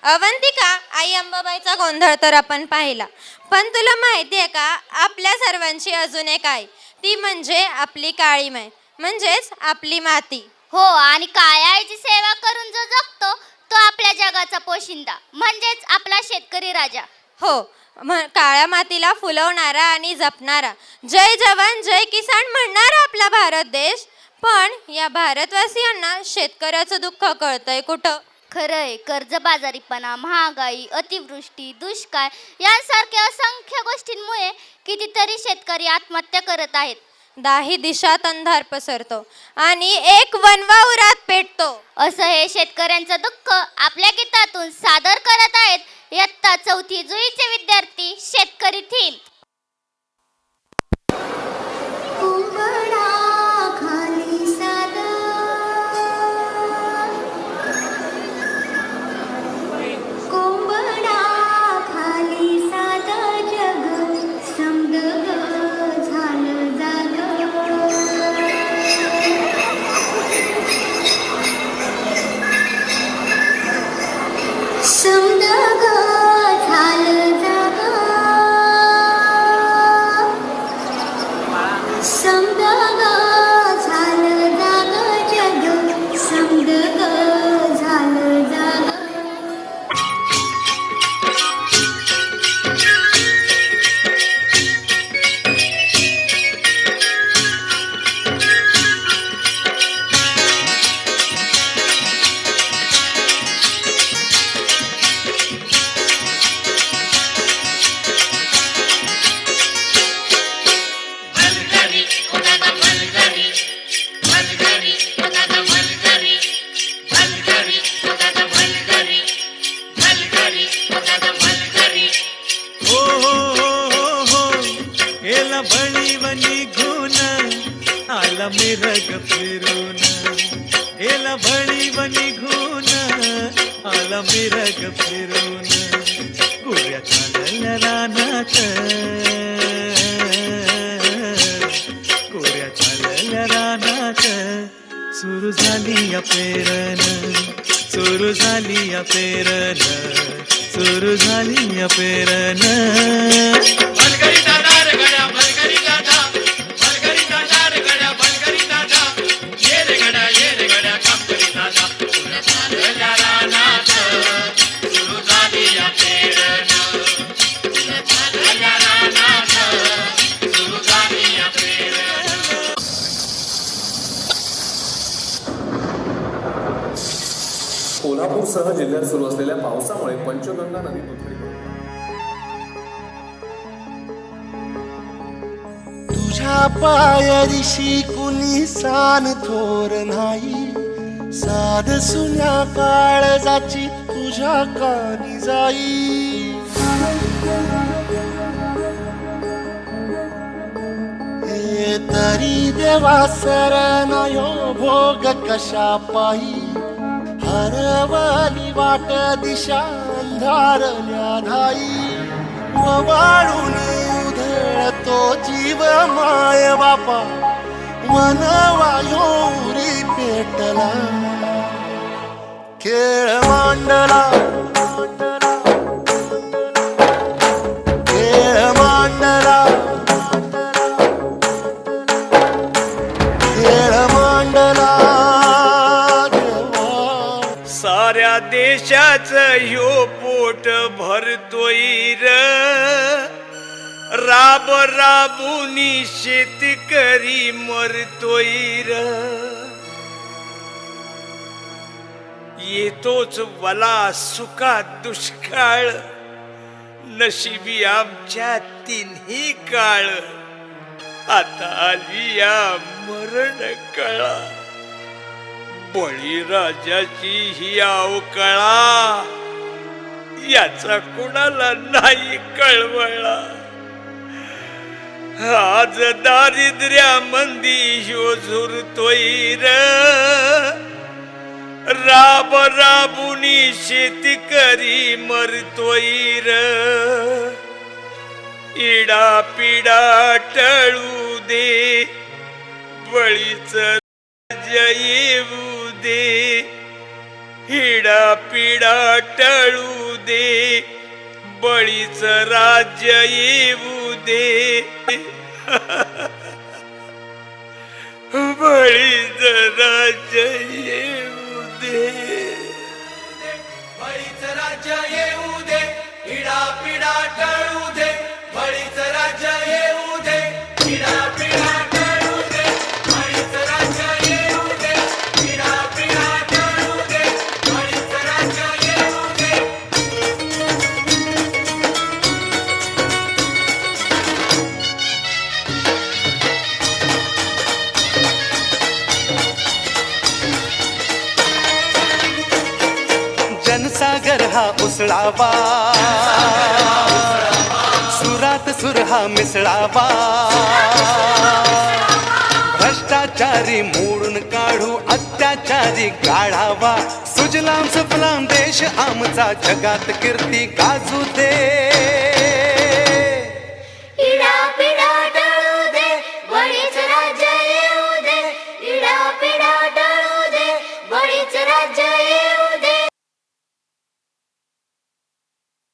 अवंतिका, आई अंबाबाईचा गोंधळ तर आपण पाहिला, पण तुला माहिती आहे का आपल्या सर्वांची अजून एक आई, ती म्हणजे आपली काळी माय, म्हणजेच आपली माती. हो, आणि काळ्या आईची सेवा करून जो जगतो तो आपल्या जगाचा पोशिंदा, म्हणजेच आपला शेतकरी राजा. हो, काळ्या मातीला फुलवणारा आणि जपणारा, जय जवान जय किसान म्हणणारा आपला भारत देश. पण या भारतवासियांना शेतकऱ्याचं दुःख कळतंय कुठं? खरंय, कर्जबाजारीपणा, महागाई, अतिवृष्टी, दुष्काळ यांसारख्या असंख्य गोष्टींमुळे कितीतरी शेतकरी आत्महत्या करत आहेत. दाही दिशात अंधार पसरतो आणि एक वनवा उरात पेटतो. असं हे शेतकऱ्यांचं दुःख आपल्या गीतातून सादर करत आहेत इयत्ता 4थी जुईचे विद्यार्थी शेतकरी थीम. मिरग फिरून एला भळीव निघून आला मिरग फिरून गोऱ्या चालल्या रानात गोऱ्या चालल्या रानात सुरू झाली या पेरण सुरू झाली या पेरण सुरू झाली या पेरण भलगरी दादा रे गड्या भलगरी दादा भलगरी दादा रे गड्या भलगरी दादा ये रे गड्या काम करी दादा गोऱ्या चालल्या रानात सुरू झाली या पेरण गोऱ्या चालल्या रानात सुरू झाली या पेरण. कोल्हापूरसह जिल्ह्यात सुरू असलेल्या पावसामुळे पंचगंगा नदी दुथडी तुझ्या पायरीशी कुणी सान थोर नाही साध सुन्या काळजाची तुझ्या कानी जाई हे तरी देवा सरनायो भोग कशा पायी हरवली वाट दिशा अंधारल्या धाई वाळून उधळतो जीव माय बापा वनवायोरी पेटला खेळ मांडला खेळ मांडला खेळ मांडला साऱ्या देशाचं ह्यो पोट भरतोय र राब राबुनी शेतकरी मरतोय र येतोच वला सुखात दुष्काळ नशिबी आमच्या तिन्ही काळ आता आली या मरण कळा बळीराजाची ही अवकळा याचा कुणाला नाही कळवळा आज दारिद्र्या मंदी ह्यो झुरतोय र राब राबुनी शेतकरी मरतोय र इडा पिडा टळू दे बळीच येऊ दे हिडा पिडा टळू बळीच राज्य येऊ दे बळीच राज्य येऊ दे बळीच राज्य येऊ दे इडा पिडा टळू दे बळीच राज्य येऊ दे इडा पिडा टळू दे बळीच राज्य येऊ दे इडा पिडा टळू दे बळीच राज्य येऊ दे जनसागर हा उसळावा सुरात सुर हा मिसळावा भ्रष्टाचारी मोडून काढू अत्याचारी काढावा सुजलाम सुफलाम देश आमचा जगात कीर्ती गाजू दे इडा पिडा टळू दे बळीच राज्य येऊ दे इडा पिडा टळू दे बळीच राज्य येऊ